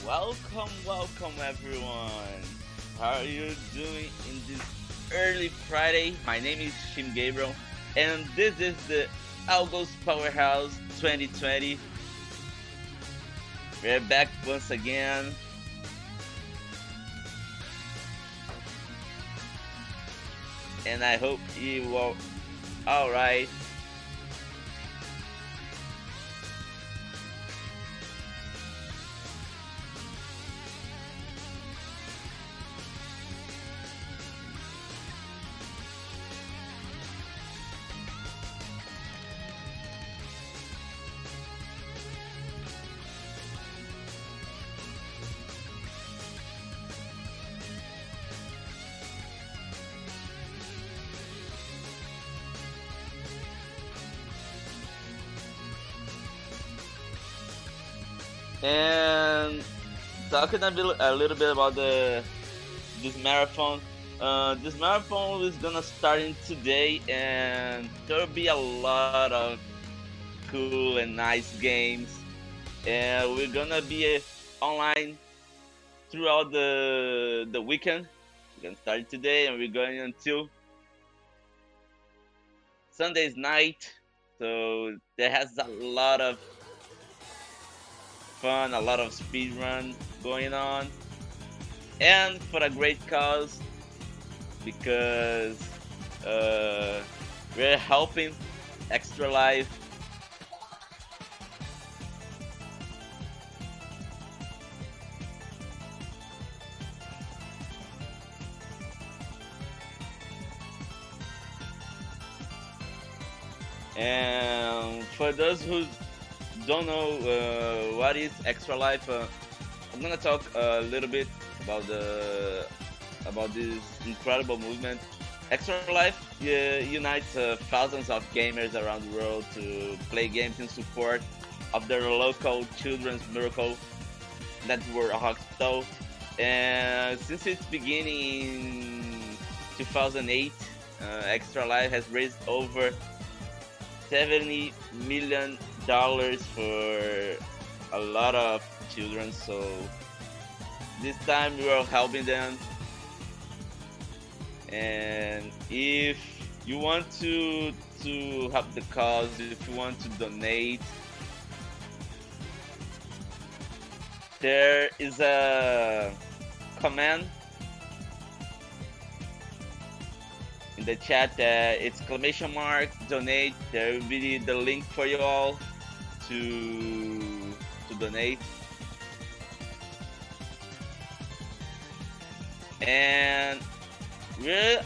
Welcome everyone. How are you doing in this early Friday? My name is Shim Gabriel, and this is the August Powerhouse 2020. We're back once again, and I hope you are all right. And talking a little bit about the this marathon. This marathon is gonna start in today, and there'll be a lot of cool and nice games. And we're gonna be online throughout the weekend. We're gonna start today, and we're going until Sunday's night. So there has a lot of fun, a lot of speed run going on, and for a great cause because uh, we're helping Extra Life. And for those who don't know what is Extra Life, I'm gonna talk a little bit about the about this incredible movement. Extra Life unites thousands of gamers around the world to play games in support of their local children's miracle network hospital. And since its beginning in 2008, Extra Life has raised over $70 million for a lot of children. So this time we are helping them. And if you want to help the cause, if you want to donate, there is a command in the chat, exclamation mark donate. There will be the link for you all to donate. And we're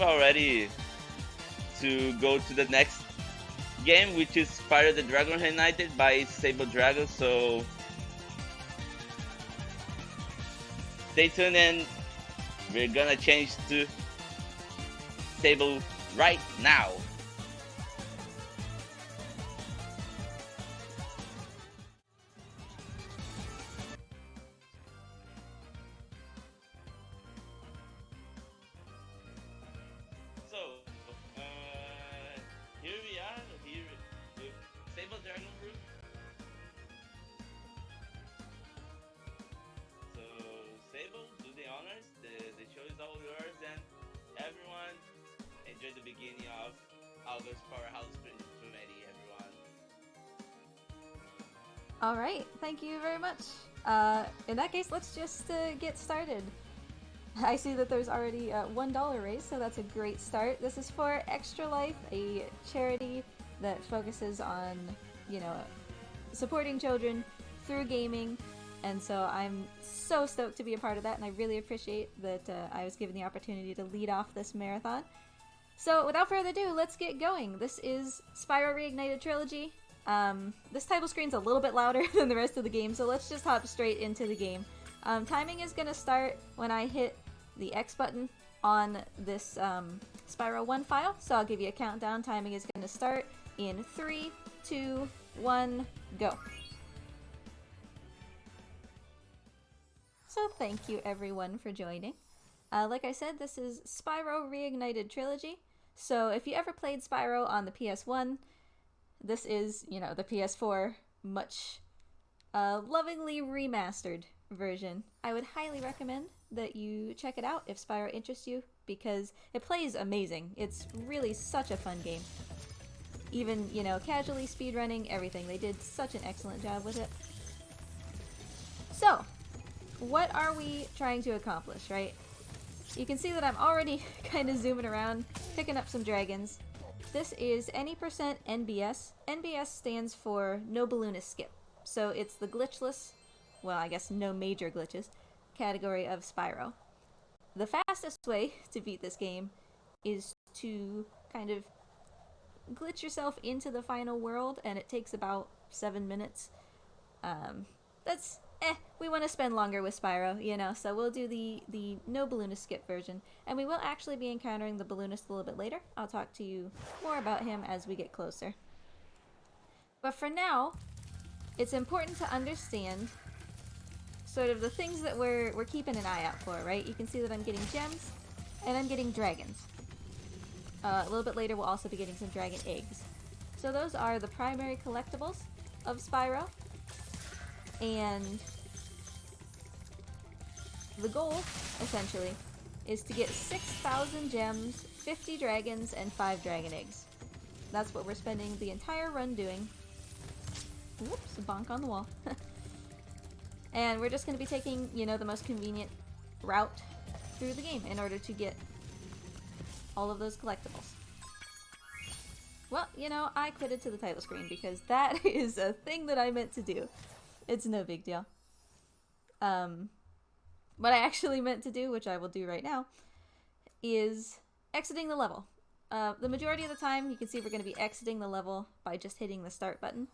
already to go to the next game, which is Spyro the Dragon Reignited by SableDragon. So stay tuned, and we're gonna change to Sable right now. So, here we are, here with Sable Dragon Rook. So, Sable, do the honors. The show is all yours, and everyone enjoy the beginning of August Powerhouse 2020, everyone. All right, thank you very much. In that case, let's just get started. I see that there's already $1 raised, so that's a great start. This is for Extra Life, a charity that focuses on, you know, supporting children through gaming. And so I'm so stoked to be a part of that, and I really appreciate that I was given the opportunity to lead off this marathon. So without further ado, let's get going. This is Spyro Reignited Trilogy. This title screen's a little bit louder than the rest of the game, so let's just hop straight into the game. Timing is going to start when I hit the X button on this Spyro 1 file, so I'll give you a countdown. Timing is going to start in 3, 2, 1, go. So thank you everyone for joining. Like I said, this is Spyro Reignited Trilogy. So if you ever played Spyro on the PS1, this is, the PS4 much a lovingly remastered version. I would highly recommend that you check it out if Spyro interests you, because it plays amazing. It's really such a fun game. Even, you know, casually speedrunning, everything. They did such an excellent job with it. So, what are we trying to accomplish, right? You can see that I'm already kind of zooming around, picking up some dragons. This is any percent NBS. NBS stands for no balloonist skip. So it's the glitchless, well, I guess no major glitches, category of Spyro. The fastest way to beat this game is to kind of glitch yourself into the final world, and it takes about 7 minutes. That's we want to spend longer with Spyro, you know, so we'll do the no balloonist skip version, and we will actually be encountering the balloonist a little bit later. I'll talk to you more about him as we get closer. But for now, it's important to understand sort of the things that we're keeping an eye out for, right? You can see that I'm getting gems, and I'm getting dragons. A little bit later, we'll also be getting some dragon eggs. So those are the primary collectibles of Spyro. And the goal, essentially, is to get 6,000 gems, 50 dragons, and 5 dragon eggs. That's what we're spending the entire run doing. Whoops, a bonk on the wall. And we're just going to be taking, you know, the most convenient route through the game in order to get all of those collectibles. Well, you know, I quitted to the title screen because that is a thing that I meant to do. It's no big deal. What I actually meant to do, which I will do right now, is exiting the level. The majority of the time, you can see we're going to be exiting the level by just hitting the start button.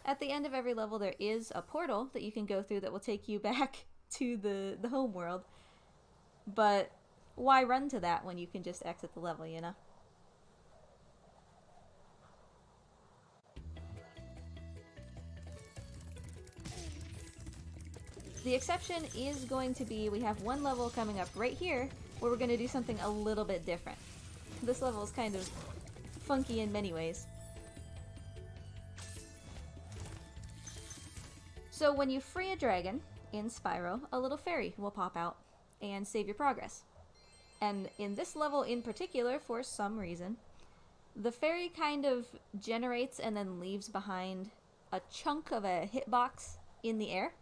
At the end of every level, there is a portal that you can go through that will take you back to the home world. But why run to that when you can just exit the level, you know? The exception is going to be, we have one level coming up right here where we're going to do something a little bit different. This level is kind of funky in many ways. So when you free a dragon in Spyro, a little fairy will pop out and save your progress. And in this level in particular, for some reason, the fairy kind of generates and then leaves behind a chunk of a hitbox in the air.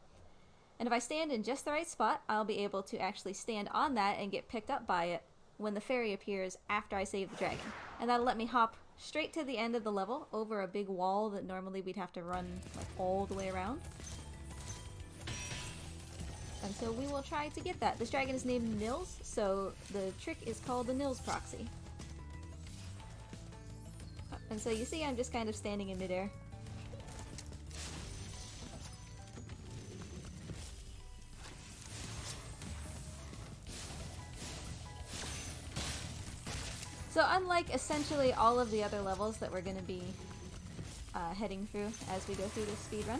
And if I stand in just the right spot, I'll be able to actually stand on that and get picked up by it when the fairy appears after I save the dragon. And that'll let me hop straight to the end of the level over a big wall that normally we'd have to run like all the way around. And so we will try to get that. This dragon is named Nils, so the trick is called the Nils proxy. And so you see I'm just kind of standing in midair. So unlike essentially all of the other levels that we're going to be heading through as we go through this speedrun,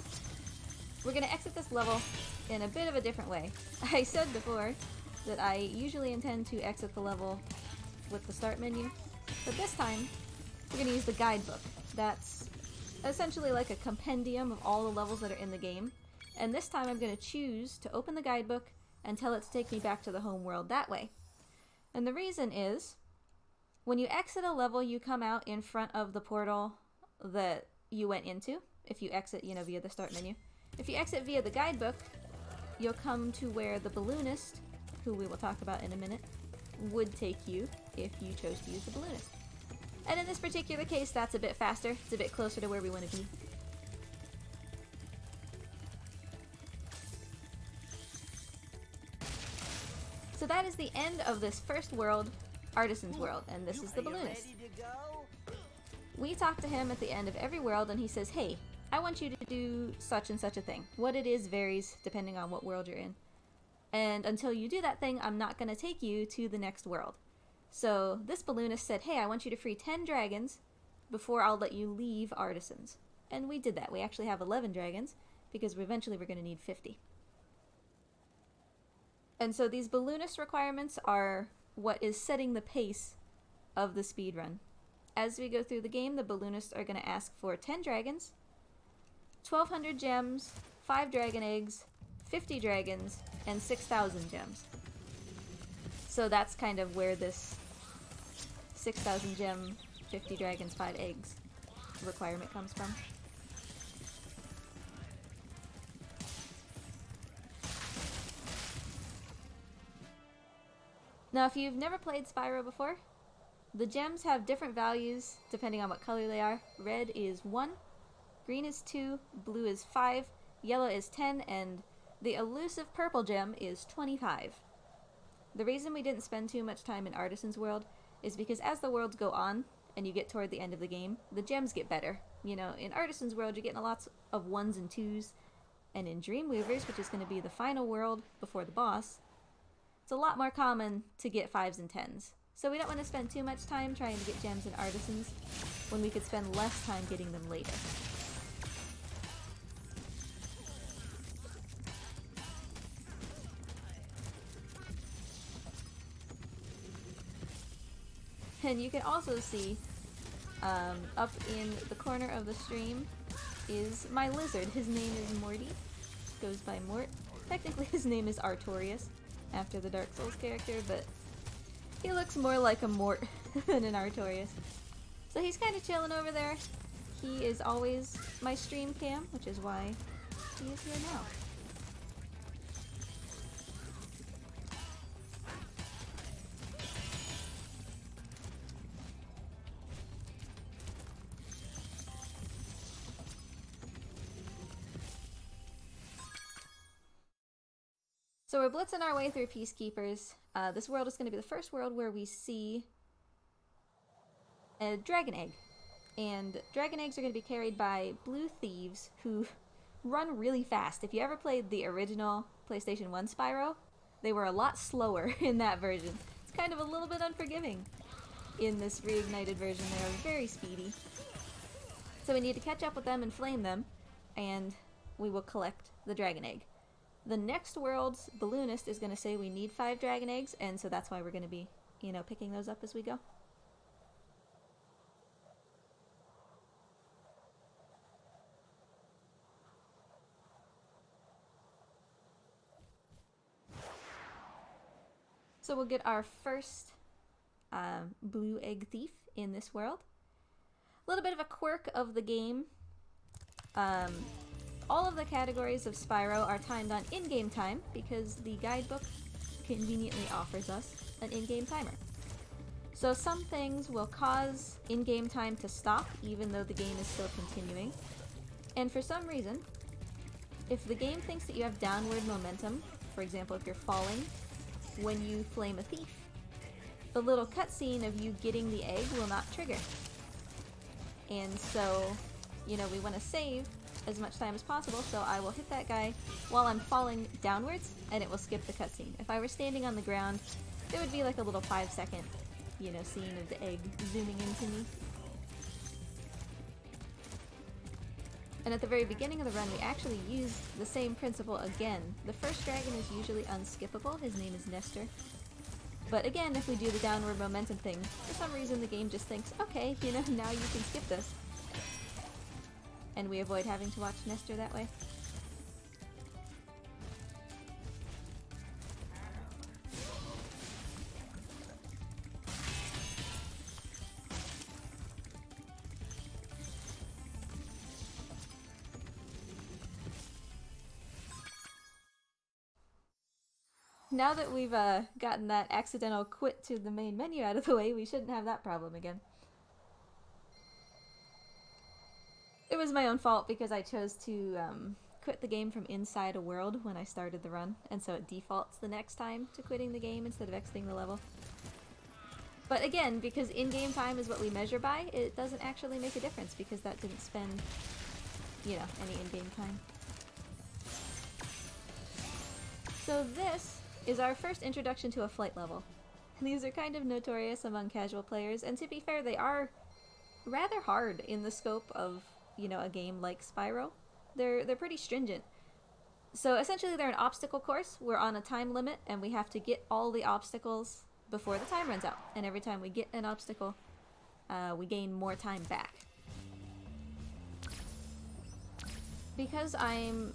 we're going to exit this level in a bit of a different way. I said before that I usually intend to exit the level with the start menu, but this time we're going to use the guidebook. That's essentially like a compendium of all the levels that are in the game, and this time I'm going to choose to open the guidebook and tell it to take me back to the home world that way. And the reason is, when you exit a level, you come out in front of the portal that you went into, if you exit, you know, via the start menu. If you exit via the guidebook, you'll come to where the balloonist, who we will talk about in a minute, would take you if you chose to use the balloonist. And in this particular case, that's a bit faster. It's a bit closer to where we want to be. So that is the end of this first world, Artisan's World, and this is the balloonist. We talk to him at the end of every world, and he says, hey, I want you to do such and such a thing. What it is varies depending on what world you're in. And until you do that thing, I'm not going to take you to the next world. So this balloonist said, hey, I want you to free 10 dragons before I'll let you leave Artisans. And we did that. We actually have 11 dragons, because eventually we're going to need 50. And so these balloonist requirements are what is setting the pace of the speedrun. As we go through the game, the balloonists are going to ask for 10 dragons, 1,200 gems, 5 dragon eggs, 50 dragons, and 6,000 gems. So that's kind of where this 6,000 gem, 50 dragons, 5 eggs requirement comes from. Now, if you've never played Spyro before, the gems have different values depending on what color they are. Red is 1, green is 2, blue is 5, yellow is 10, and the elusive purple gem is 25. The reason we didn't spend too much time in Artisan's World is because as the worlds go on and you get toward the end of the game, the gems get better. You know, in Artisan's World you're getting lots of 1s and 2s, and in Dreamweaver's, which is going to be the final world before the boss, it's a lot more common to get 5s and 10s. So we don't want to spend too much time trying to get gems in Artisans when we could spend less time getting them later. And you can also see up in the corner of the stream is my lizard. His name is Morty. Goes by Mort. Technically his name is Artorias, after the Dark Souls character, but he looks more like a Mort than an Artorias. So he's kind of chilling over there. He is always my stream cam, which is why he is here now. So we're blitzing our way through Peacekeepers. This world is going to be the first world where we see a dragon egg. And dragon eggs are going to be carried by blue thieves who run really fast. If you ever played the original PlayStation 1 Spyro, they were a lot slower in that version. It's kind of a little bit unforgiving in this Reignited version. They are very speedy. So we need to catch up with them and flame them, and we will collect the dragon egg. The next world's balloonist is going to say we need 5 dragon eggs, and so that's why we're going to be, you know, picking those up as we go. So we'll get our first blue egg thief in this world. A little bit of a quirk of the game. All of the categories of Spyro are timed on in-game time because the guidebook conveniently offers us an in-game timer. So some things will cause in-game time to stop even though the game is still continuing. And for some reason, if the game thinks that you have downward momentum, for example if you're falling when you flame a thief, the little cutscene of you getting the egg will not trigger. And so, you know, we want to save as much time as possible, so I will hit that guy while I'm falling downwards, and it will skip the cutscene. If I were standing on the ground, there would be like a little 5-second, you know, scene of the egg zooming into me. And at the very beginning of the run, we actually used the same principle again. The first dragon is usually unskippable. His name is Nestor. But again, if we do the downward momentum thing, for some reason the game just thinks, okay, you know, now you can skip this. And we avoid having to watch Nestor that way. Now that we've gotten that accidental quit to the main menu out of the way, we shouldn't have that problem again. It was my own fault because I chose to quit the game from inside a world when I started the run, and so it defaults the next time to quitting the game instead of exiting the level. But again, because in-game time is what we measure by, it doesn't actually make a difference because that didn't spend, you know, any in-game time. So this is our first introduction to a flight level. These are kind of notorious among casual players, and to be fair, they are rather hard in the scope of, you know, a game like Spyro. They're pretty stringent. So essentially they're an obstacle course. We're on a time limit and we have to get all the obstacles before the time runs out. And every time we get an obstacle, we gain more time back. Because I'm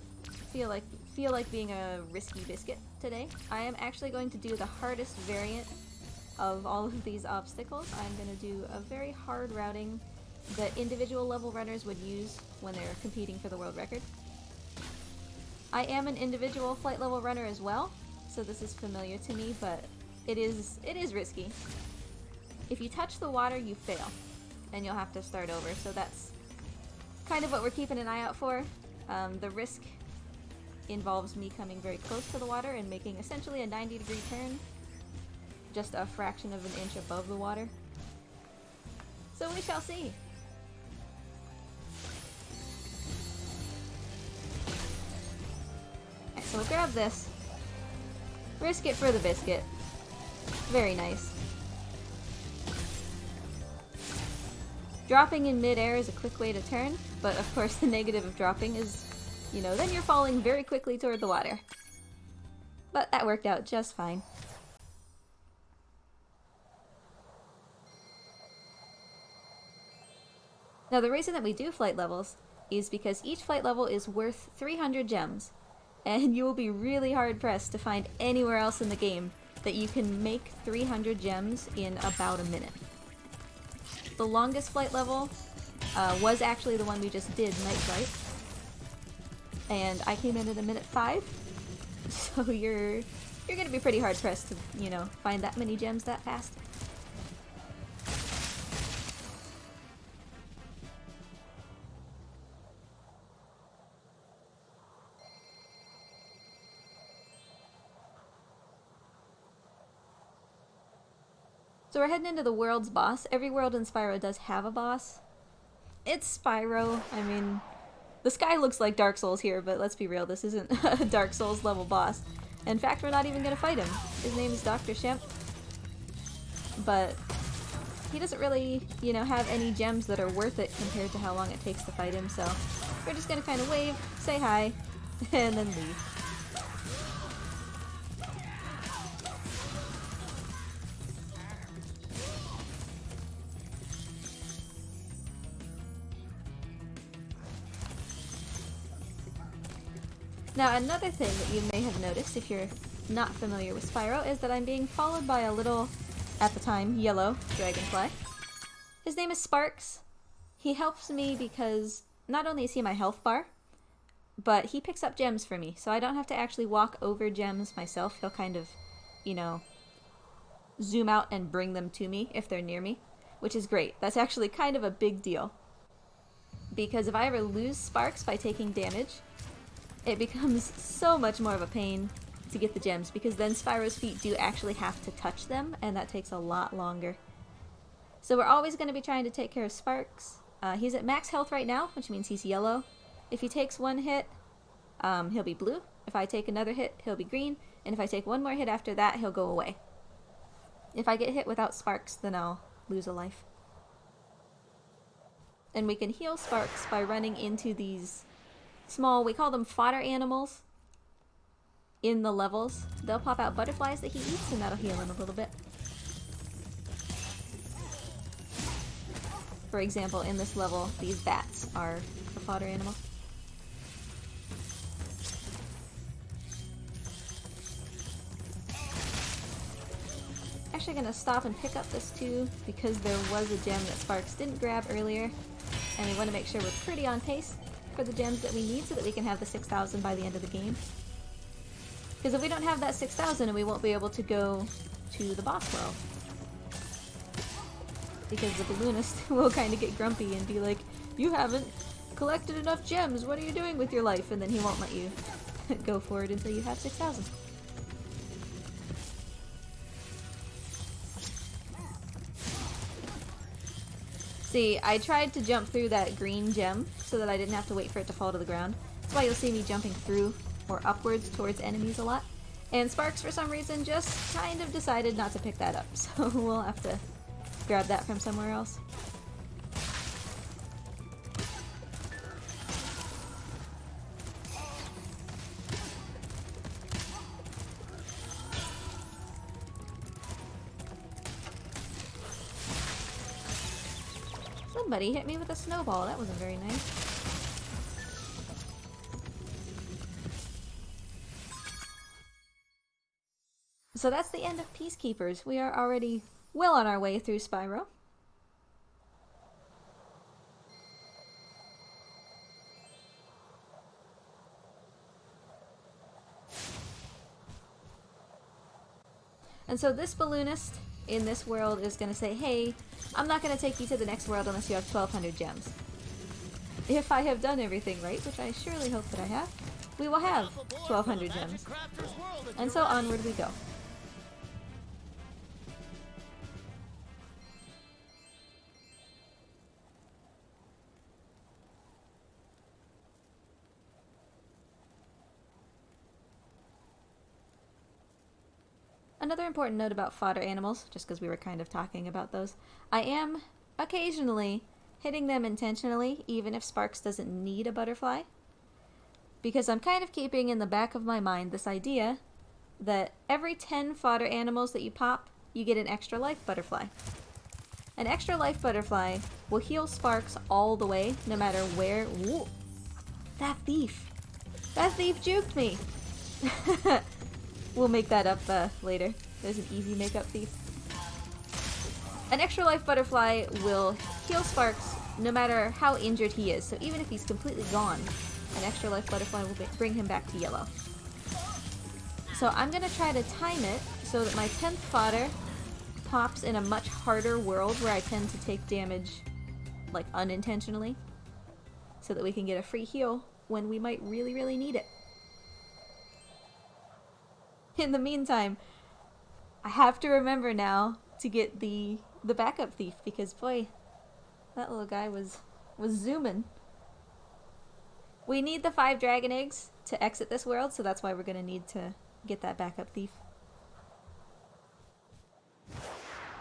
feel like being a risky biscuit today. I am actually going to do the hardest variant of all of these obstacles. I'm going to do a very hard routing that individual level runners would use when they're competing for the world record. I am an individual flight level runner as well, so this is familiar to me, but it is risky. If you touch the water, you fail, and you'll have to start over, so that's kind of what we're keeping an eye out for. The risk involves me coming very close to the water and making essentially a 90-degree turn, just a fraction of an inch above the water. So we shall see. Alright, so we'll grab this. Risk it for the biscuit. Very nice. Dropping in mid-air is a quick way to turn, but of course the negative of dropping is, you know, then you're falling very quickly toward the water. But that worked out just fine. Now the reason that we do flight levels is because each flight level is worth 300 gems, and you will be really hard pressed to find anywhere else in the game that you can make 300 gems in about a minute. The longest flight level was actually the one we just did, Night Flight, and I came in at 1:05, so you're gonna be pretty hard pressed to, you know, find that many gems that fast. So we're heading into the world's boss. Every world in Spyro does have a boss. It's Spyro. I mean, the sky looks like Dark Souls here, but let's be real, this isn't a Dark Souls level boss. In fact, we're not even gonna fight him. His name is Dr. Shemp. But he doesn't really, you know, have any gems that are worth it compared to how long it takes to fight him, so we're just gonna kind of wave, say hi, and then leave. Now another thing that you may have noticed if you're not familiar with Spyro is that I'm being followed by a little, at the time, yellow dragonfly. His name is Sparks. He helps me because not only is he my health bar, but he picks up gems for me, so I don't have to actually walk over gems myself. He'll kind of, you know, zoom out and bring them to me if they're near me, which is great. That's actually kind of a big deal, because if I ever lose Sparks by taking damage, it becomes so much more of a pain to get the gems, because then Spyro's feet do actually have to touch them, and that takes a lot longer. So we're always going to be trying to take care of Sparks. He's at max health right now, which means he's yellow. If he takes one hit, he'll be blue. If I take another hit, he'll be green. And if I take one more hit after that, he'll go away. If I get hit without Sparks, then I'll lose a life. And we can heal Sparks by running into these small, we call them fodder animals, in the levels. They'll pop out butterflies that he eats, and that'll heal him a little bit. For example, in this level, these bats are a fodder animal. Actually gonna stop and pick up this too, because there was a gem that Sparks didn't grab earlier, and we want to make sure we're pretty on pace for the gems that we need so that we can have the 6,000 by the end of the game. Because if we don't have that 6,000, we won't be able to go to the boss world. Because the balloonist will kind of get grumpy and be like, you haven't collected enough gems, what are you doing with your life? And then he won't let you go forward until you have 6,000. See, I tried to jump through that green gem so that I didn't have to wait for it to fall to the ground. That's why you'll see me jumping through or upwards towards enemies a lot. And Sparks, for some reason, just kind of decided not to pick that up, so we'll have to grab that from somewhere else. Somebody hit me with a snowball. That wasn't very nice. So that's the end of Peacekeepers. We are already well on our way through Spyro. And so this balloonist in this world is going to say, hey, I'm not going to take you to the next world unless you have 1,200 gems. If I have done everything right, which I surely hope that I have, we will have 1,200 gems. And so onward we go. Another important note about fodder animals, just because we were kind of talking about those, I am occasionally hitting them intentionally, even if Sparks doesn't need a butterfly, because I'm kind of keeping in the back of my mind this idea that every 10 fodder animals that you pop, you get an extra life butterfly. An extra life butterfly will heal Sparks all the way, no matter where. Whoa. That thief! That thief juked me! We'll make that up later. There's an easy makeup thief. An extra life butterfly will heal Sparks no matter how injured he is. So even if he's completely gone, an extra life butterfly will bring him back to yellow. So I'm going to try to time it so that my 10th fodder pops in a much harder world where I tend to take damage, like, unintentionally. So that we can get a free heal when we might really, really need it. In the meantime, I have to remember now to get the backup thief, because boy, that little guy was zooming. We need the 5 dragon eggs to exit this world, so that's why we're going to need to get that backup thief.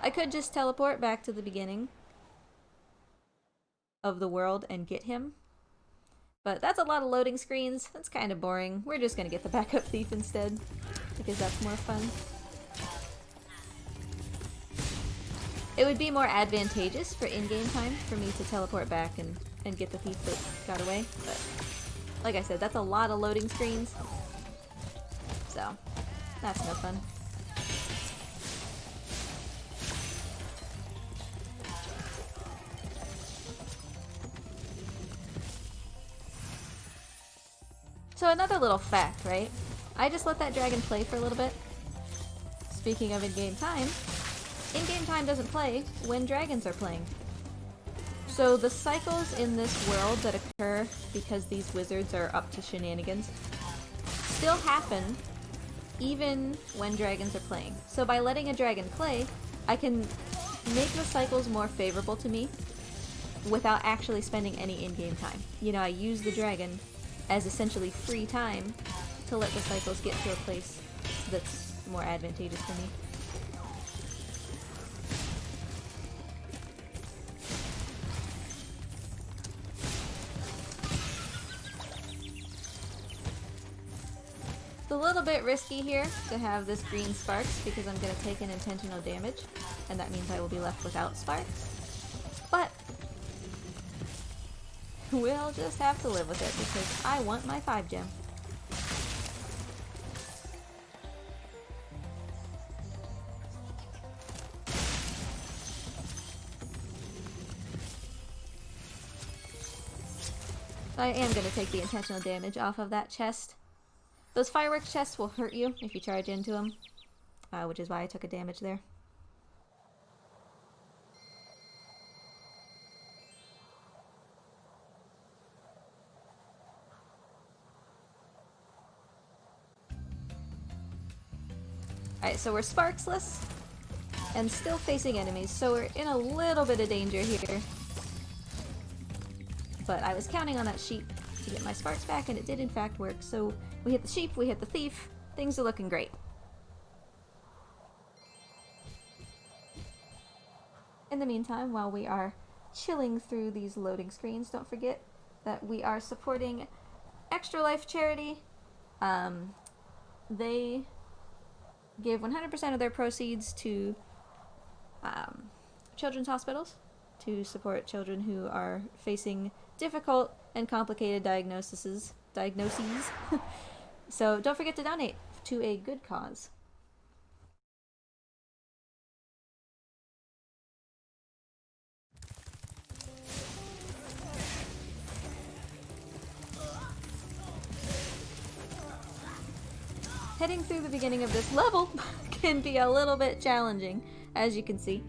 I could just teleport back to the beginning of the world and get him, but that's a lot of loading screens. That's kind of boring. We're just going to get the backup thief instead, because that's more fun. It would be more advantageous for in-game time for me to teleport back and get the thief that got away, but like I said, that's a lot of loading screens, so that's no fun. So another little fact, right? I just let that dragon play for a little bit. Speaking of in-game time doesn't play when dragons are playing. So the cycles in this world that occur because these wizards are up to shenanigans still happen even when dragons are playing. So by letting a dragon play, I can make the cycles more favorable to me without actually spending any in-game time. You know, I use the dragon as essentially free time to let the cycles get to a place that's more advantageous for me. It's a little bit risky here to have this green Sparks because I'm going to take an intentional damage, and that means I will be left without Sparks. But we'll just have to live with it because I want my 5 gem. I am going to take the intentional damage off of that chest. Those fireworks chests will hurt you if you charge into them, which is why I took a damage there. Alright, so we're Sparksless and still facing enemies, so we're in a little bit of danger here. But I was counting on that sheep to get my Sparks back, and it did in fact work. So we hit the sheep, we hit the thief, things are looking great. In the meantime, while we are chilling through these loading screens, don't forget that we are supporting Extra Life Charity. They give 100% of their proceeds to children's hospitals to support children who are facing difficult and complicated diagnoses. So don't forget to donate to a good cause. heading through the beginning of this level can be a little bit challenging, as you can see.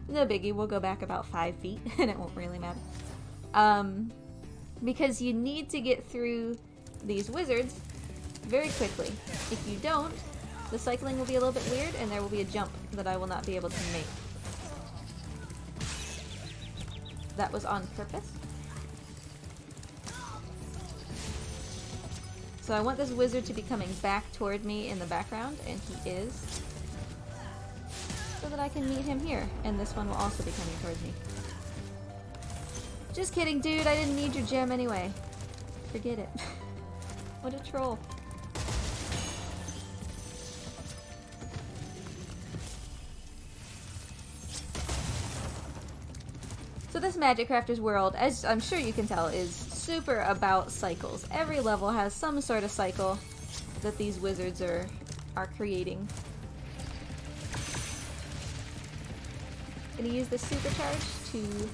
No biggie, we'll go back about 5 feet, and it won't really matter. Because you need to get through these wizards very quickly. If you don't, the cycling will be a little bit weird, and there will be a jump that I will not be able to make. That was on purpose. So I want this wizard to be coming back toward me in the background, and he is. So that I can meet him here, and this one will also be coming towards me. Just kidding, dude, I didn't need your gem anyway. Forget it. What a troll. So this Magic Crafter's world, as I'm sure you can tell, is super about cycles. Every level has some sort of cycle that these wizards are creating. Gonna use the supercharge to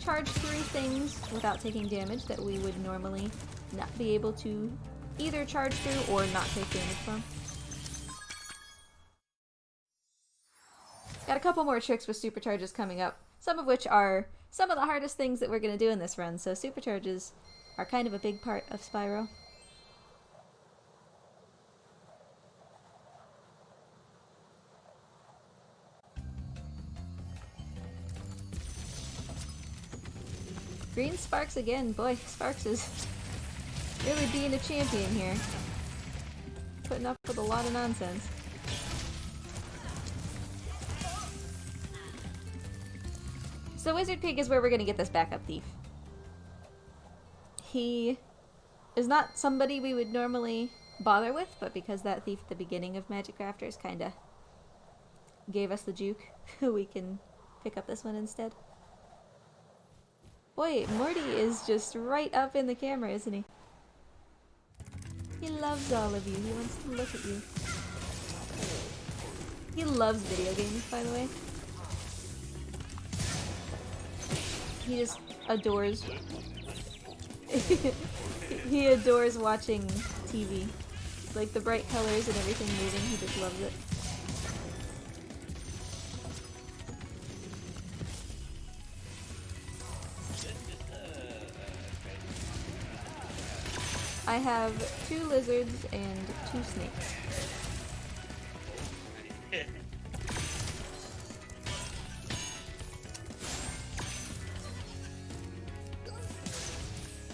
charge through things without taking damage that we would normally not be able to either charge through or not take damage from. Got a couple more tricks with supercharges coming up, some of which are some of the hardest things that we're going to do in this run, so supercharges are kind of a big part of Spyro. Green Sparks again. Boy, Sparks is really being a champion here. Putting up with a lot of nonsense. So Wizard Pig is where we're gonna get this backup thief. He is not somebody we would normally bother with, but because that thief at the beginning of Magic Crafters kinda gave us the juke, we can pick up this one instead. Boy, Morty is just right up in the camera, isn't he? He loves all of you. He wants to look at you. He loves video games, by the way. He just adores... he adores watching TV. Like the bright colors and everything moving, he just loves it. I have 2 lizards and 2 snakes.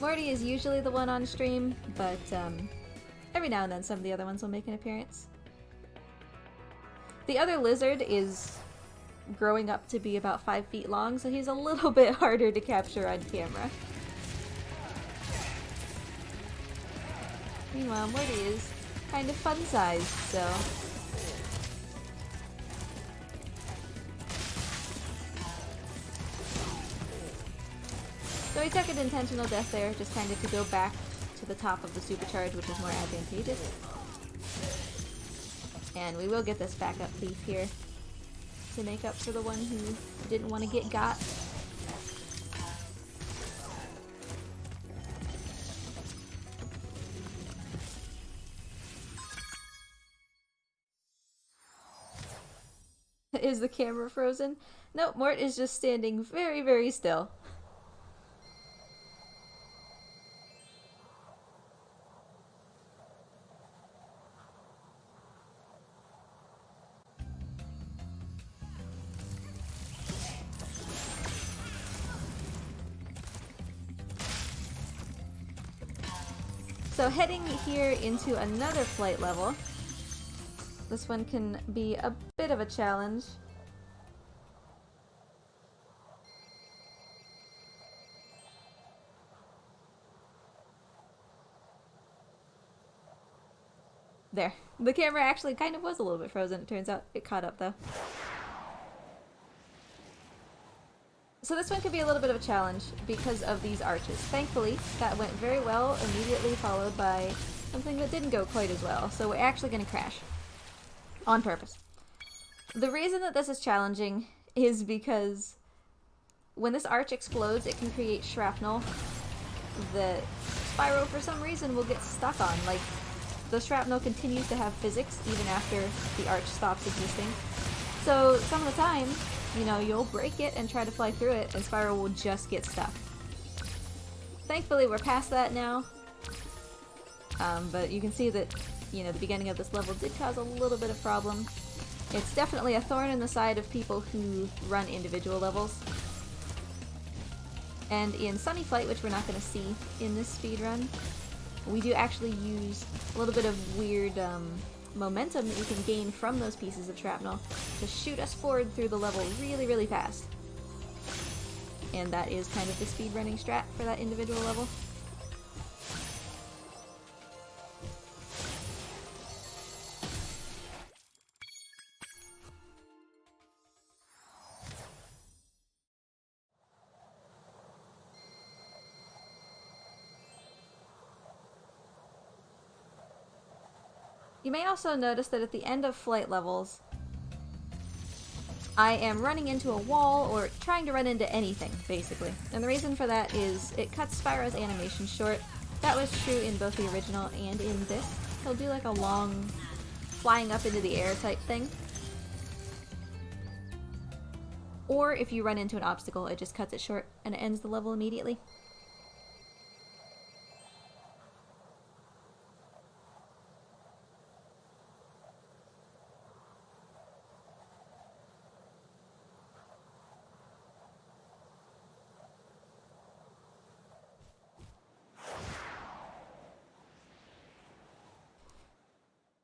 Morty is usually the one on stream, but every now and then some of the other ones will make an appearance. The other lizard is growing up to be about 5 feet long, so he's a little bit harder to capture on camera. Meanwhile, Morty is kind of fun-sized, so... So he took an intentional death there, just kind of to go back to the top of the supercharge, which is more advantageous. And we will get this backup thief here to make up for the one who didn't want to get got. Is the camera frozen? Nope, Mort is just standing very, very still. So heading here into another flight level. This one can be a bit of a challenge. There. The camera actually kind of was a little bit frozen, it turns out. It caught up though. So this one could be a little bit of a challenge because of these arches. Thankfully, that went very well, immediately followed by something that didn't go quite as well. So we're actually going to crash. On purpose. The reason that this is challenging is because when this arch explodes, it can create shrapnel that Spyro, for some reason, will get stuck on. Like, the shrapnel continues to have physics even after the arch stops existing. So some of the time, you know, you'll break it and try to fly through it, and Spyro will just get stuck. Thankfully, we're past that now. But you can see that, you know, the beginning of this level did cause a little bit of problem. It's definitely a thorn in the side of people who run individual levels. And in Sunny Flight, which we're not going to see in this speedrun, we do actually use a little bit of weird momentum that we can gain from those pieces of shrapnel to shoot us forward through the level really, really fast. And that is kind of the speedrunning strat for that individual level. You may also notice that at the end of flight levels, I am running into a wall or trying to run into anything, basically. And the reason for that is it cuts Spyro's animation short. That was true in both the original and in this. He'll do like a long flying up into the air type thing. Or if you run into an obstacle, it just cuts it short and it ends the level immediately.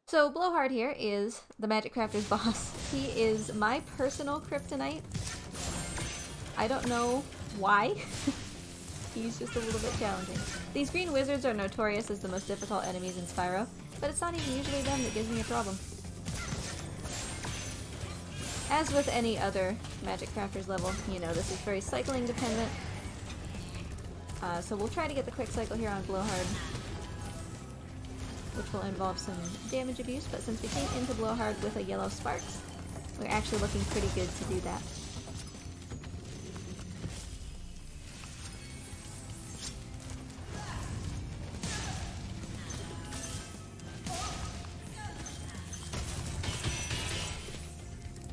So Blowhard here is the Magic Crafter's boss. He is my personal kryptonite. I don't know why. He's just a little bit challenging. These green wizards are notorious as the most difficult enemies in Spyro, but it's not even usually them that gives me a problem. As with any other Magic Crafter's level, you know, this is very cycling dependent. So we'll try to get the quick cycle here on Blowhard, which will involve some damage abuse, but since we came into Blowhard with a yellow sparks, we're actually looking pretty good to do that.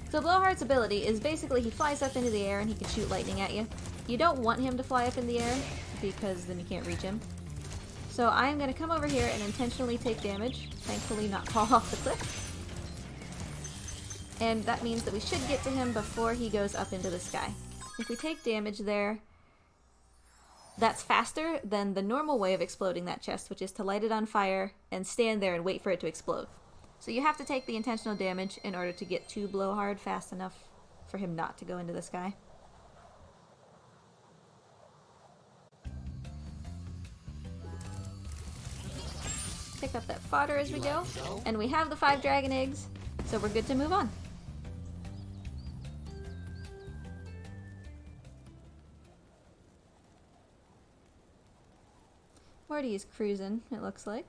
So Blowhard's ability is basically he flies up into the air and he can shoot lightning at you. You don't want him to fly up in the air, because then you can't reach him. So I'm going to come over here and intentionally take damage, thankfully not fall off the cliff. And that means that we should get to him before he goes up into the sky. If we take damage there, that's faster than the normal way of exploding that chest, which is to light it on fire and stand there and wait for it to explode. So you have to take the intentional damage in order to get to Blowhard fast enough for him not to go into the sky. Pick up that fodder as we go, and we have the 5 dragon eggs, so we're good to move on. Morty is cruising, it looks like.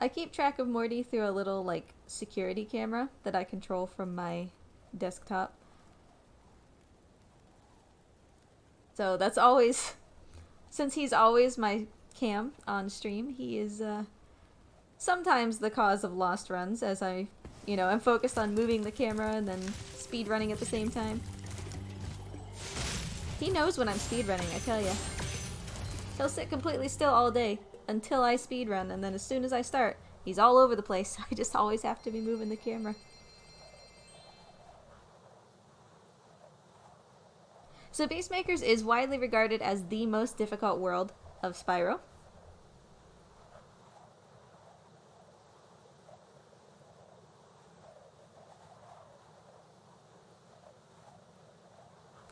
I keep track of Morty through a little, like, security camera that I control from my desktop. So that's always... Since he's always my cam on stream, he is sometimes the cause of lost runs, as I, you know, I'm focused on moving the camera and then speed running at the same time. He knows when I'm speed running, I tell ya. He'll sit completely still all day until I speed run, and then as soon as I start, he's all over the place. I just always have to be moving the camera. So Beastmakers is widely regarded as the most difficult world of Spyro.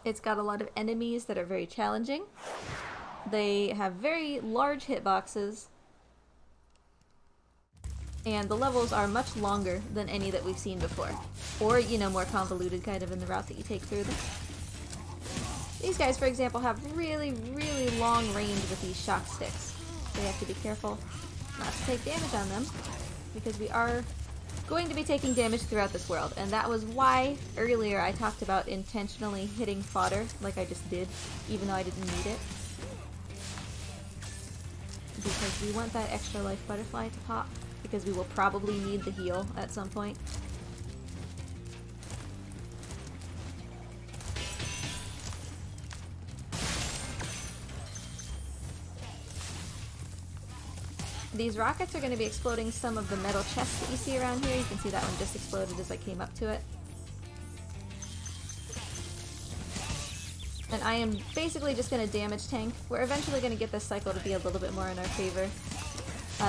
It's got a lot of enemies that are very challenging. They have very large hitboxes, and the levels are much longer than any that we've seen before. Or, you know, more convoluted kind of in the route that you take through them. These guys, for example, have really, really long range with these shock sticks. So you have to be careful not to take damage on them, because we are going to be taking damage throughout this world. And that was why earlier I talked about intentionally hitting fodder, like I just did, even though I didn't need it. we want that extra life butterfly to pop, because we will probably need the heal at some point. These rockets are going to be exploding some of the metal chests that you see around here. You can see that one just exploded as I came up to it. And I am basically just going to damage tank. We're eventually going to get this cycle to be a little bit more in our favor.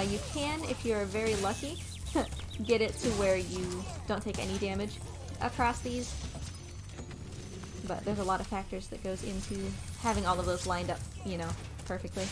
You can, if you're very lucky, get it to where you don't take any damage across these. But there's a lot of factors that goes into having all of those lined up, you know, perfectly.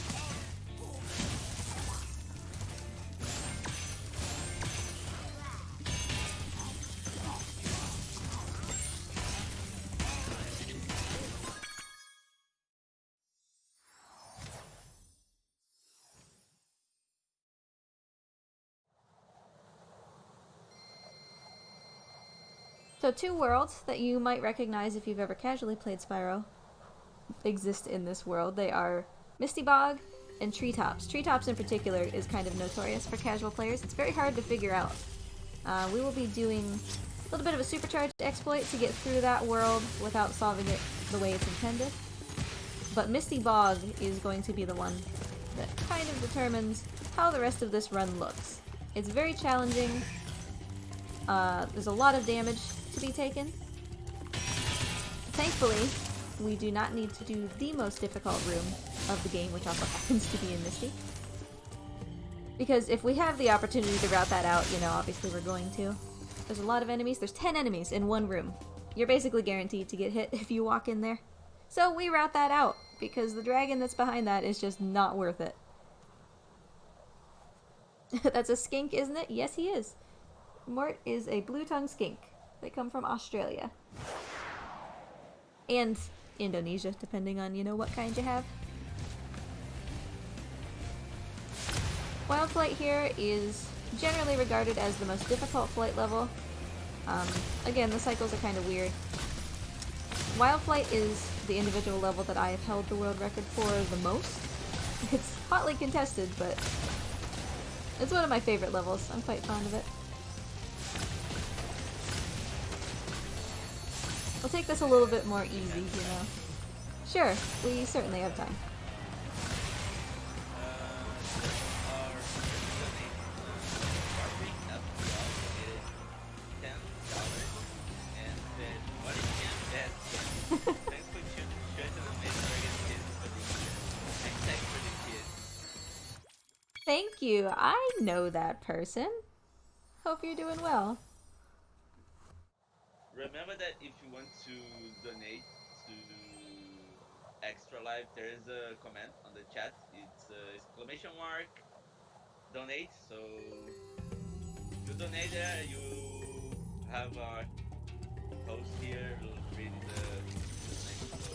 So two worlds that you might recognize if you've ever casually played Spyro exist in this world. They are Misty Bog and Treetops. Treetops in particular is kind of notorious for casual players. It's very hard to figure out. We will be doing a little bit of a supercharged exploit to get through that world without solving it the way it's intended. But Misty Bog is going to be the one that kind of determines how the rest of this run looks. It's very challenging. There's a lot of damage to be taken. Thankfully, we do not need to do the most difficult room of the game, which also happens to be in Misty. Because if we have the opportunity to route that out, you know, obviously we're going to. There's a lot of enemies. There's 10 enemies in one room. You're basically guaranteed to get hit if you walk in there. So we route that out, because the dragon that's behind that is just not worth it. That's a skink, isn't it? Yes, he is. Mort is a blue-tongued skink. They come from Australia. And Indonesia, depending on, you know, what kind you have. Wild Flight here is generally regarded as the most difficult flight level. Again, the cycles are kind of weird. Wild Flight is the individual level that I have held the world record for the most. It's hotly contested, but it's one of my favorite levels. I'm quite fond of it. We'll take this a little bit more easy, you know. Sure, we certainly have time. Thank you. I know that person. Hope you're doing well. Remember that if you want to donate to Extra Life, there is a comment on the chat. It's exclamation mark donate. So you donate there, you have our host here reading the name. So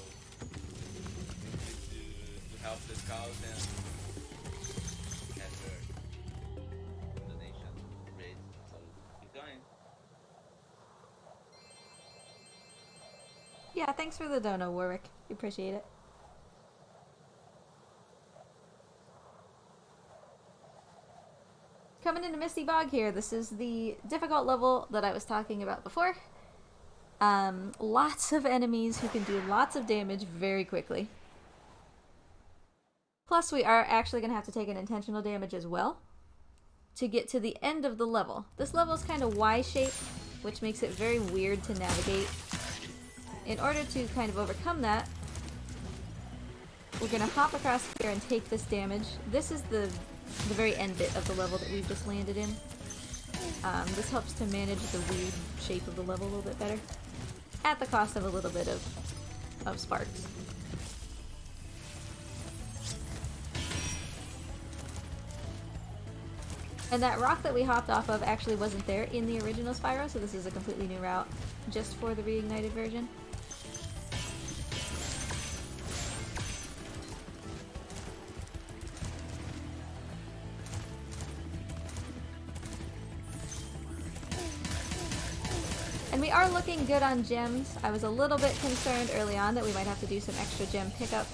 to help the cause and have your donation read. So keep going. Yeah, thanks for the dono, Warwick. We appreciate it. Coming into Misty Bog here, this is the difficult level that I was talking about before. Lots of enemies who can do lots of damage very quickly. Plus, we are actually going to have to take an intentional damage as well to get to the end of the level. This level is kind of Y-shaped, which makes it very weird to navigate. In order to kind of overcome that, we're going to hop across here and take this damage. This is the very end bit of the level that we've just landed in. This helps to manage the weird shape of the level a little bit better, at the cost of a little bit of sparks. And that rock that we hopped off of actually wasn't there in the original Spyro, so this is a completely new route just for the Reignited version. And we are looking good on gems. I was a little bit concerned early on that we might have to do some extra gem pickup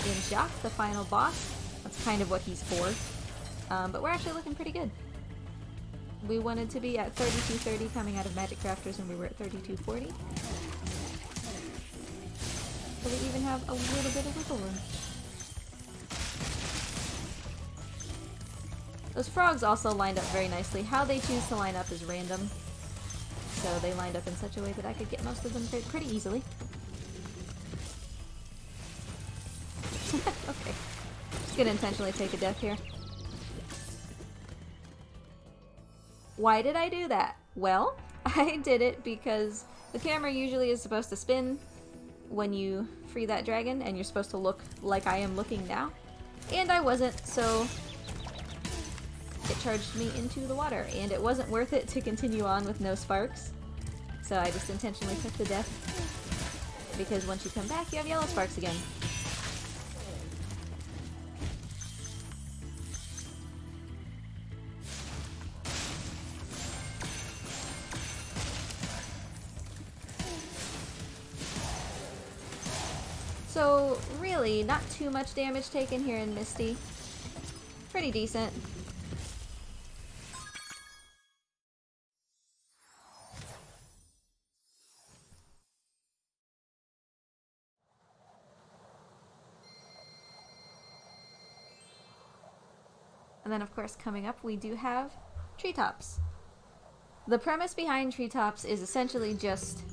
in Jacques, the final boss. That's kind of what he's for. but we're actually looking pretty good. We wanted to be at 3230 coming out of Magic Crafters, and we were at 3240. So we even have a little bit of wiggle room. Those frogs also lined up very nicely. How they choose to line up is random. So they lined up in such a way that I could get most of them pretty easily. Okay. Just gonna intentionally take a death here. Why did I do that? Well, I did it because the camera usually is supposed to spin when you free that dragon, and you're supposed to look like I am looking now. And I wasn't, so it charged me into the water, and it wasn't worth it to continue on with no sparks. So I just intentionally took the death, because once you come back, you have yellow sparks again. So really, not too much damage taken here in Misty. Pretty decent. And then of course coming up we do have Treetops. The premise behind Treetops is essentially just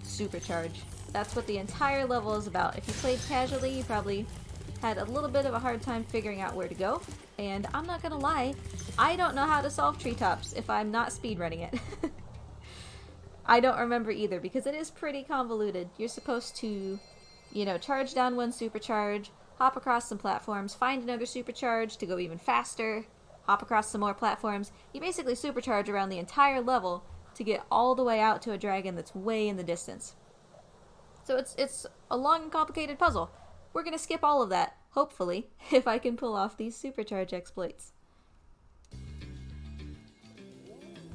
supercharge. That's what the entire level is about. If you played casually, you probably had a little bit of a hard time figuring out where to go. And I'm not gonna lie, I don't know how to solve Treetops if I'm not speedrunning it. I don't remember either, because it is pretty convoluted. You're supposed to, you know, charge down one supercharge, hop across some platforms, find another supercharge to go even faster, hop across some more platforms. You basically supercharge around the entire level to get all the way out to a dragon that's way in the distance. So it's a long and complicated puzzle. We're gonna skip all of that, hopefully, if I can pull off these supercharge exploits.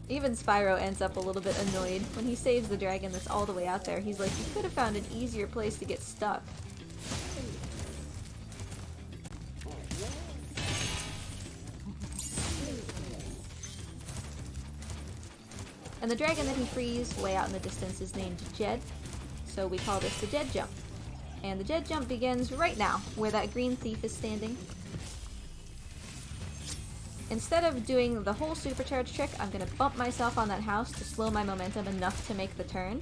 Even Spyro ends up a little bit annoyed when he saves the dragon that's all the way out there. He's like, you could have found an easier place to get stuck. And the dragon that he frees way out in the distance is named Jed. So we call this the Jed Jump. And the Jed Jump begins right now, where that green thief is standing. Instead of doing the whole supercharge trick, I'm going to bump myself on that house to slow my momentum enough to make the turn.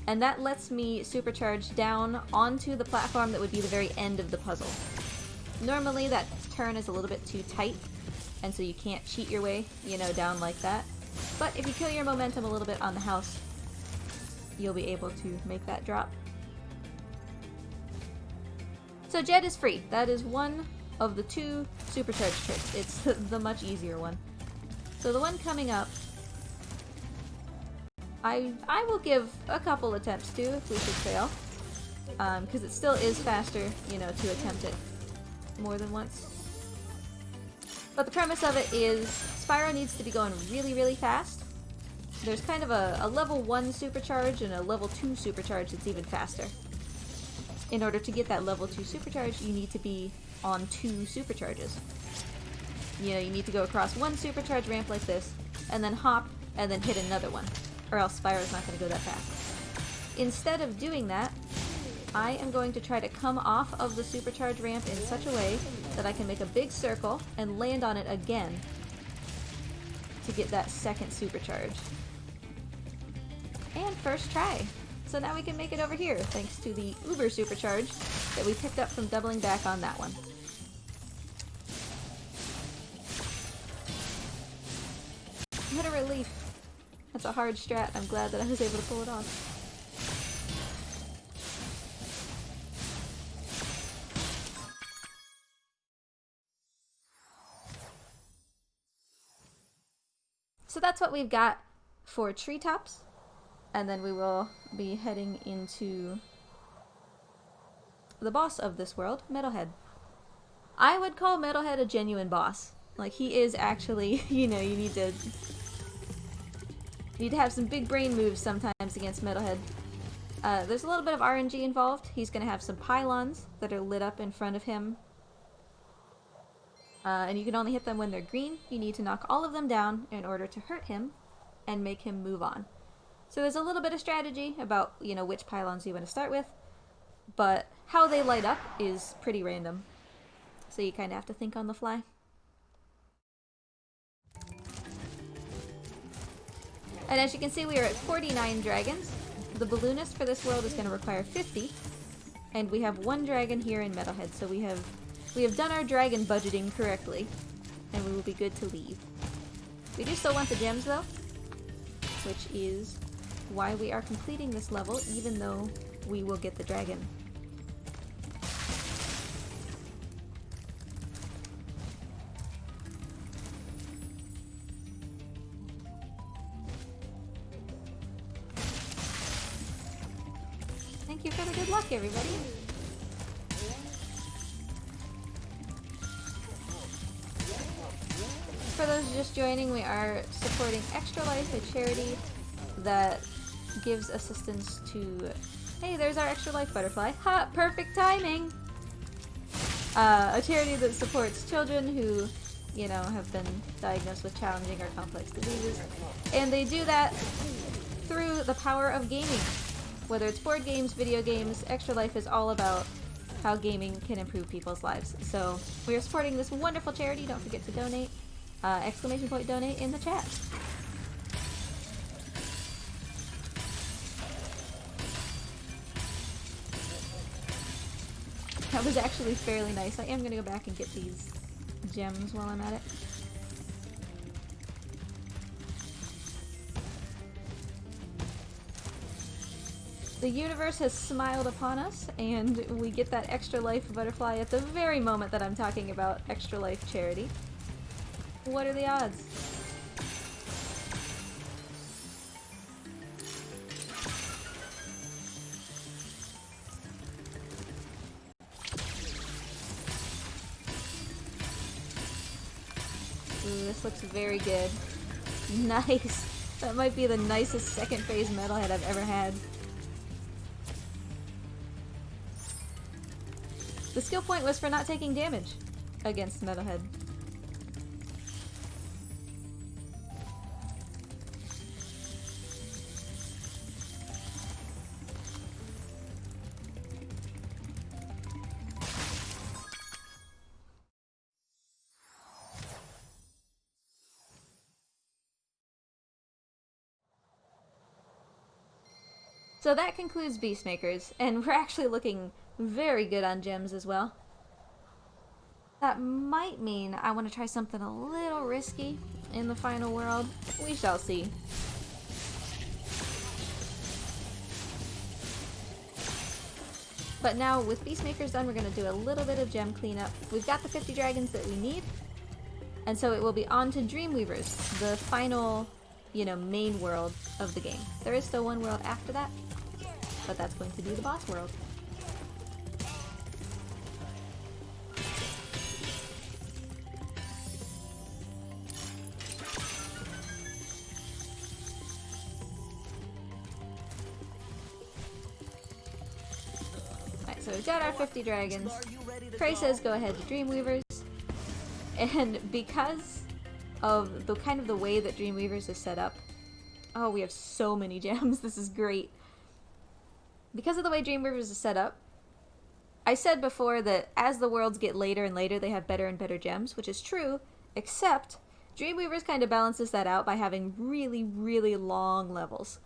And that lets me supercharge down onto the platform that would be the very end of the puzzle. Normally that turn is a little bit too tight, and so you can't cheat your way, you know, down like that. But if you kill your momentum a little bit on the house, you'll be able to make that drop. So Jed is free. That is one of the two supercharge tricks. It's the much easier one. So the one coming up, I will give a couple attempts to if we should fail. Because it still is faster, you know, to attempt it more than once. But the premise of it is Spyro needs to be going really, really fast. There's kind of a level 1 supercharge and a level 2 supercharge that's even faster. In order to get that level 2 supercharge, you need to be on 2 supercharges. You know, you need to go across one supercharge ramp like this, and then hop, and then hit another one. Or else Spyro's not going to go that fast. Instead of doing that, I am going to try to come off of the supercharge ramp in such a way that I can make a big circle and land on it again to get that second supercharge. And first try. So now we can make it over here, thanks to the Uber supercharge that we picked up from doubling back on that one. What a relief. That's a hard strat. I'm glad that I was able to pull it off. So that's what we've got for Treetops. And then we will be heading into the boss of this world, Metalhead. I would call Metalhead a genuine boss. Like, he is actually, you know, you need to have some big brain moves sometimes against Metalhead. There's a little bit of RNG involved. He's going to have some pylons that are lit up in front of him. And you can only hit them when they're green. You need to knock all of them down in order to hurt him and make him move on. So there's a little bit of strategy about, you know, which pylons you want to start with, but how they light up is pretty random. So you kind of have to think on the fly. And as you can see, we are at 49 dragons. The balloonist for this world is going to require 50, and we have 1 dragon here in Metalhead, so we have done our dragon budgeting correctly, and we will be good to leave. We do still want the gems though, which is why we are completing this level, even though we will get the dragon. Thank you for the good luck, everybody. For those just joining, we are supporting Extra Life, a charity that gives assistance to... Hey, there's our Extra Life butterfly. Ha! Perfect timing! A charity that supports children who, you know, have been diagnosed with challenging or complex diseases. And they do that through the power of gaming. Whether it's board games, video games, Extra Life is all about how gaming can improve people's lives. So we are supporting this wonderful charity. Don't forget to donate. Exclamation point donate in the chat. That was actually fairly nice. I am gonna go back and get these gems while I'm at it. The universe has smiled upon us, and we get that Extra Life butterfly at the very moment that I'm talking about Extra Life charity. What are the odds? Ooh, this looks very good. Nice! That might be the nicest second phase metalhead I've ever had. The skill point was for not taking damage against metalhead. So that concludes Beastmakers, and we're actually looking very good on gems as well. That might mean I want to try something a little risky in the final world. We shall see. But now with Beastmakers done, we're going to do a little bit of gem cleanup. We've got the 50 dragons that we need, and so it will be on to Dreamweavers, the final, you know, main world of the game. There is still one world after that, but that's going to be the boss world. Alright, so we've got our 50 dragons. Prey says go ahead to Dreamweavers. And because of the kind of the way that Dreamweavers is set up, oh, we have so many gems. This is great. Because of the way Dreamweavers is set up, I said before that as the worlds get later and later, they have better and better gems, which is true, except Dreamweavers kind of balances that out by having really, really long levels.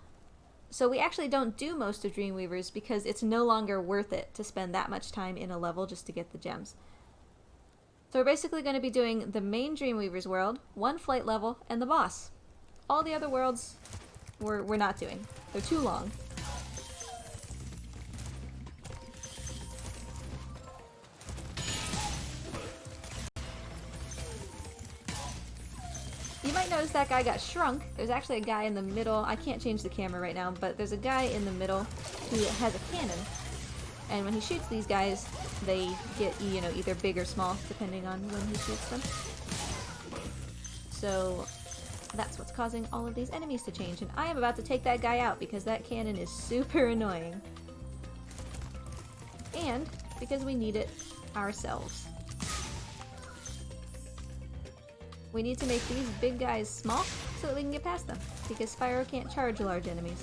So we actually don't do most of Dreamweavers because it's no longer worth it to spend that much time in a level just to get the gems. So we're basically going to be doing the main Dreamweavers world, one flight level, and the boss. All the other worlds we're not doing. They're too long. You might notice that guy got shrunk. There's actually a guy in the middle. I can't change the camera right now, but there's a guy in the middle who has a cannon. And when he shoots these guys, they get, you know, either big or small, depending on when he shoots them. So that's what's causing all of these enemies to change. And I am about to take that guy out because that cannon is super annoying. And because we need it ourselves. We need to make these big guys small so that we can get past them, because Spyro can't charge large enemies.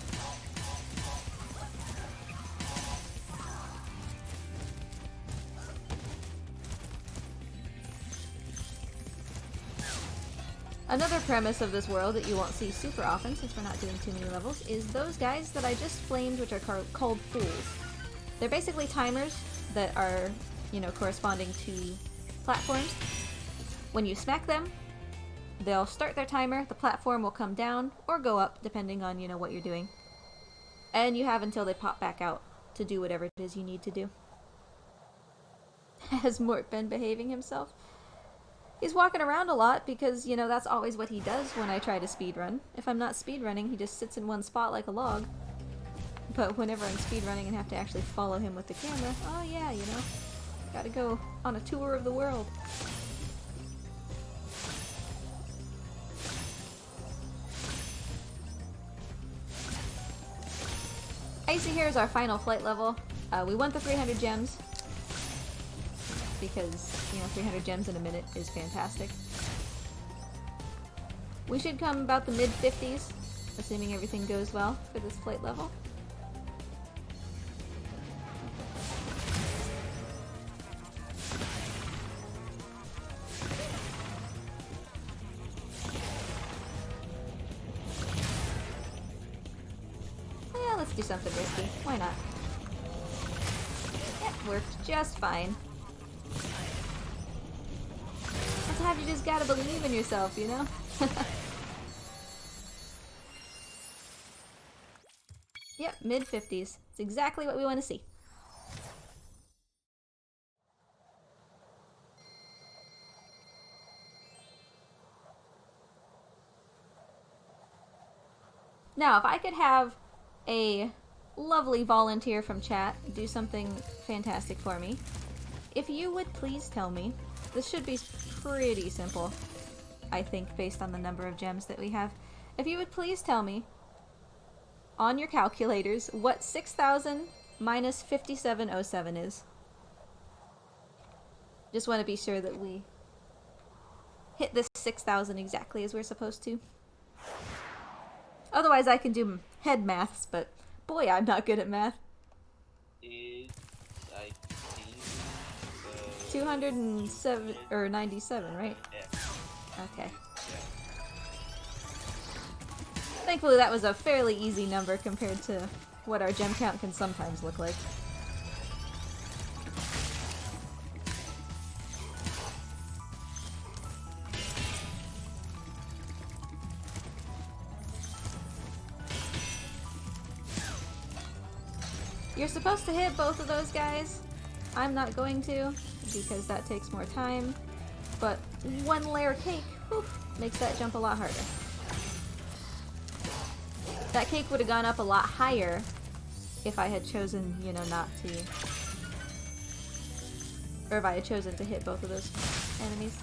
Another premise of this world that you won't see super often, since we're not doing too many levels, is those guys that I just flamed, which are called fools. They're basically timers that are, you know, corresponding to platforms. When you smack them, they'll start their timer, the platform will come down, or go up, depending on, you know, what you're doing. And you have until they pop back out to do whatever it is you need to do. Has Mort been behaving himself? He's walking around a lot because, you know, that's always what he does when I try to speedrun. If I'm not speedrunning, he just sits in one spot like a log. But whenever I'm speedrunning and have to actually follow him with the camera, oh yeah, you know, gotta go on a tour of the world. Icy here is our final flight level. We want the 300 gems, because, you know, 300 gems in a minute is fantastic. We should come about the mid-50s, assuming everything goes well for this flight level. Yeah, let's do something risky. Why not? Yep, worked just fine. Sometimes you just gotta believe in yourself, you know? Yep, mid-50s. It's exactly what we want to see. Now, if I could have a lovely volunteer from chat do something fantastic for me, if you would please tell me, this should be pretty simple, I think, based on the number of gems that we have. If you would please tell me, on your calculators, what 6,000 minus 5707 is. Just want to be sure that we hit this 6,000 exactly as we're supposed to. Otherwise I can do head maths, but boy, I'm not good at math. It's, I think, 207 or 97, right? yeah. Okay. Yeah. Thankfully that was a fairly easy number compared to what our gem count can sometimes look like. You're supposed to hit both of those guys. I'm not going to, because that takes more time. But one layer cake, whew, makes that jump a lot harder. That cake would have gone up a lot higher if I had chosen, you know, not to. Or if I had chosen to hit both of those enemies.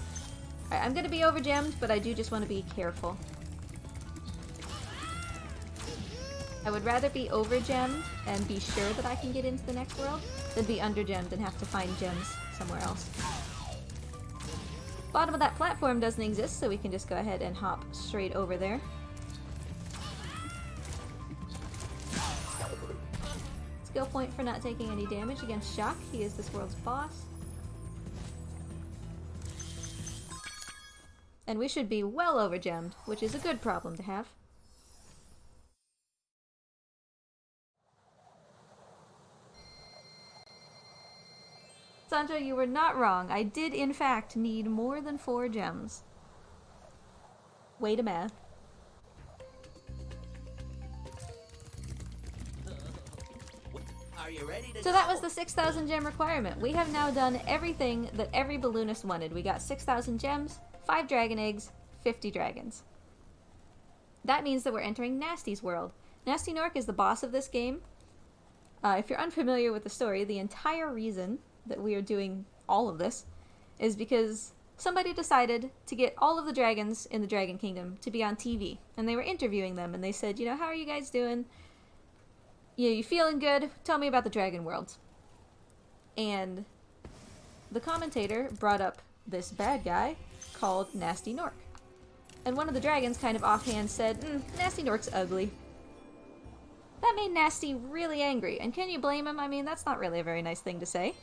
Alright, I'm gonna be overgemmed, but I do just want to be careful. I would rather be overgemmed and be sure that I can get into the next world than be undergemmed and have to find gems somewhere else. Bottom of that platform doesn't exist, so we can just go ahead and hop straight over there. Skill point for not taking any damage against Shock. He is this world's boss. And we should be well overgemmed, which is a good problem to have. Sancho, you were not wrong. I did, in fact, need more than 4 gems. Way to math. Are you ready to So that was the 6,000 gem requirement. We have now done everything that every balloonist wanted. We got 6,000 gems, 5 dragon eggs, 50 dragons. That means that we're entering Nasty's world. Nasty Nork is the boss of this game. If you're unfamiliar with the story, the entire reason that we are doing all of this is because somebody decided to get all of the dragons in the Dragon Kingdom to be on TV. And they were interviewing them, and they said, you know, how are you guys doing? You feeling good? Tell me about the dragon world. And the commentator brought up this bad guy called Nasty Nork. And one of the dragons kind of offhand said, Nasty Nork's ugly. That made Nasty really angry, and can you blame him? I mean, that's not really a very nice thing to say.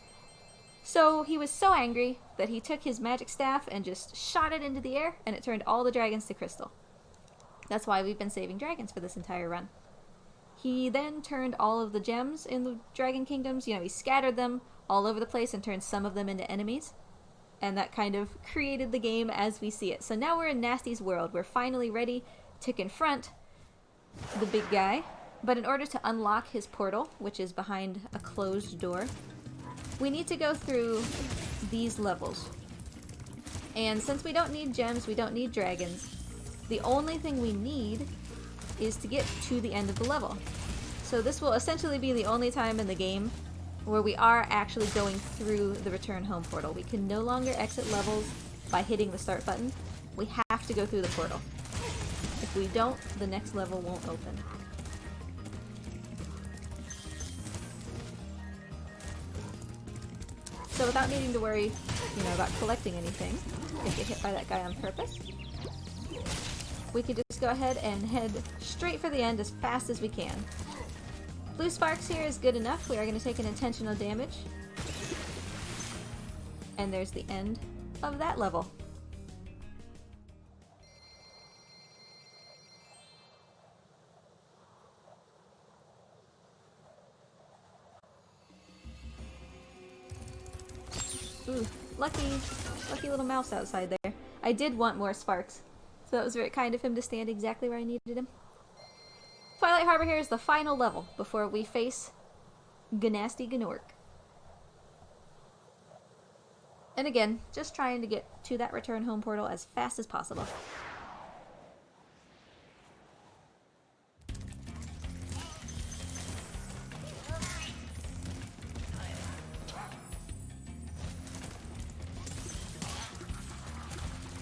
So he was so angry that he took his magic staff and just shot it into the air, and it turned all the dragons to crystal. That's why we've been saving dragons for this entire run. He then turned all of the gems in the Dragon Kingdoms, he scattered them all over the place and turned some of them into enemies. And that kind of created the game as we see it. So now we're in Nasty's world. We're finally ready to confront the big guy. But in order to unlock his portal, which is behind a closed door, we need to go through these levels. And since we don't need gems, we don't need dragons, the only thing we need is to get to the end of the level. So this will essentially be the only time in the game where we are actually going through the return home portal. We can no longer exit levels by hitting the start button. We have to go through the portal. If we don't, the next level won't open. So without needing to worry, about collecting anything, if get hit by that guy on purpose, we could just go ahead and head straight for the end as fast as we can. Blue sparks here is good enough. We are going to take an intentional damage. And there's the end of that level. Ooh, lucky little mouse outside there. I did want more sparks, so that was very kind of him to stand exactly where I needed him. Twilight Harbor here is the final level before we face Gnasty Gnorc. And again, just trying to get to that return home portal as fast as possible.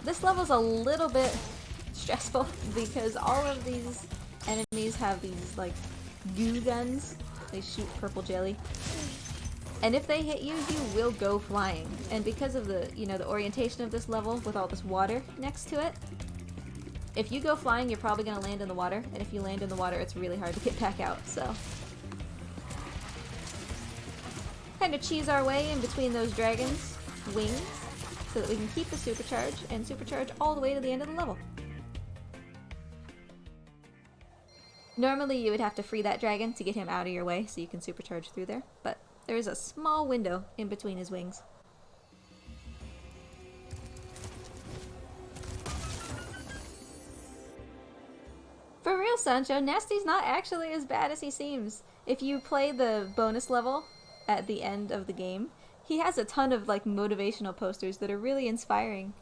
This level's a little bit stressful because all of these enemies have these like goo guns. They shoot purple jelly. And if they hit you, you will go flying. And because of the, the orientation of this level with all this water next to it, if you go flying, you're probably going to land in the water. And if you land in the water, it's really hard to get back out, so. Kind of cheese our way in between those dragons' wings so that we can keep the supercharge and supercharge all the way to the end of the level. Normally you would have to free that dragon to get him out of your way so you can supercharge through there, but there is a small window in between his wings. For real, Sancho, Nasty's not actually as bad as he seems. If you play the bonus level at the end of the game, he has a ton of like motivational posters that are really inspiring.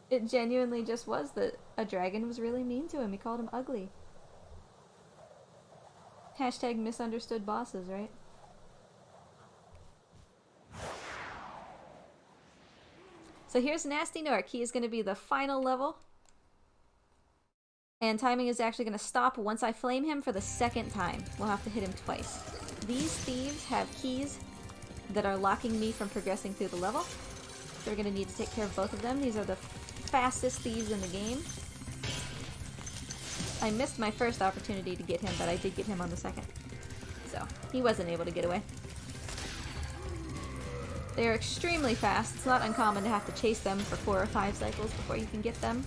It genuinely just was that a dragon was really mean to him. He called him ugly. Hashtag misunderstood bosses, right? So here's Gnasty Gnorc. He is going to be the final level. And timing is actually going to stop once I flame him for the second time. We'll have to hit him twice. These thieves have keys that are locking me from progressing through the level. So we're going to need to take care of both of them. These are the fastest thieves in the game. I missed my first opportunity to get him, but I did get him on the second. So, he wasn't able to get away. They are extremely fast. It's not uncommon to have to chase them for 4 or 5 cycles before you can get them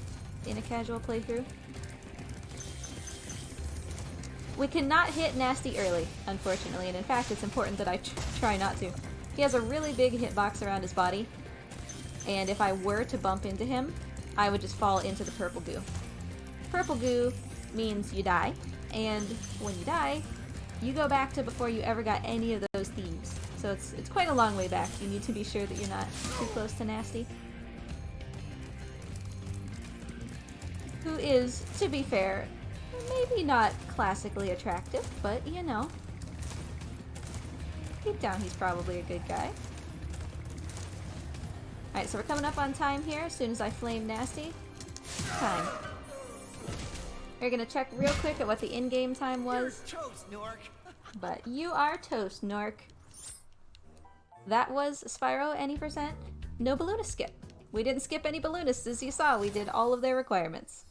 in a casual playthrough. We cannot hit Nasty early, unfortunately, and in fact it's important that I try not to. He has a really big hitbox around his body, and if I were to bump into him, I would just fall into the purple goo. Purple goo means you die, and when you die, you go back to before you ever got any of those thieves. So it's quite a long way back. You need to be sure that you're not too close to Nasty. Who is, to be fair, maybe not classically attractive, but deep down he's probably a good guy. Alright, so we're coming up on time here. As soon as I flame Nasty, time. We're gonna check real quick at what the in-game time was. You're toast, Gnorc. But you are toast, Gnorc. That was Spyro, any %? No balloon skip. We didn't skip any balloonists, as you saw. We did all of their requirements.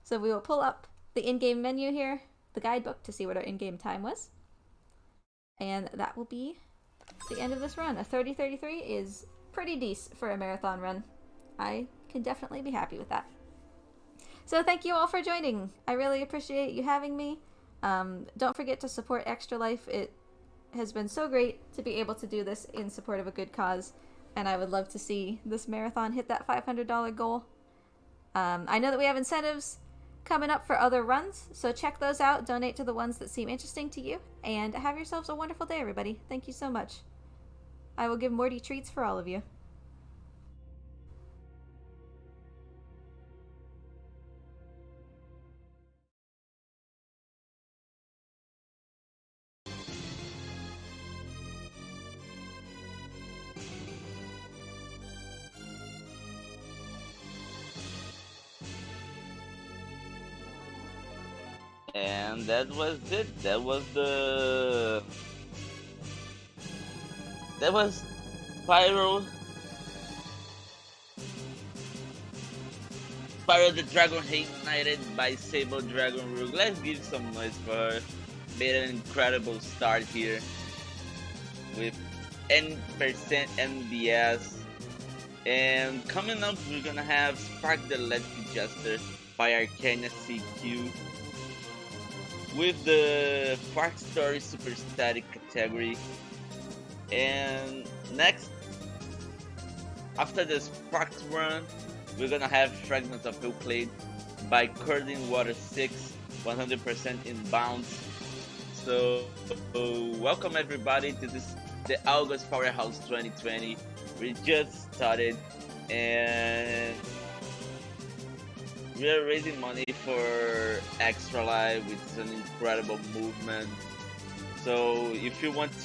So we will pull up the in-game menu here, the guidebook, to see what our in-game time was. And that will be the end of this run. A 30:33 is pretty decent for a marathon run. I can definitely be happy with that. So thank you all for joining. I really appreciate you having me. Don't forget to support Extra Life. It has been so great to be able to do this in support of a good cause, and I would love to see this marathon hit that $500 goal. I know that we have incentives coming up for other runs, so check those out. Donate to the ones that seem interesting to you, and have yourselves a wonderful day, everybody. Thank you so much. I will give Morty treats for all of you. And that was it. That was Spyro. Spyro the Dragon Reignited by SableDragonRock. Let's give some noise for her. Made an incredible start here with N% NBS. And coming up, we're gonna have Spark the Electric Jester by Arcana CQ with the Fark Story Super Static category. And next, after the Sparks run, we're gonna have Fragments of Euclid by Curding Water 6, 100% inbounds. So welcome everybody to the August Powerhouse 2020. We just started and we are raising money for Extra Life, which is an incredible movement. So if you want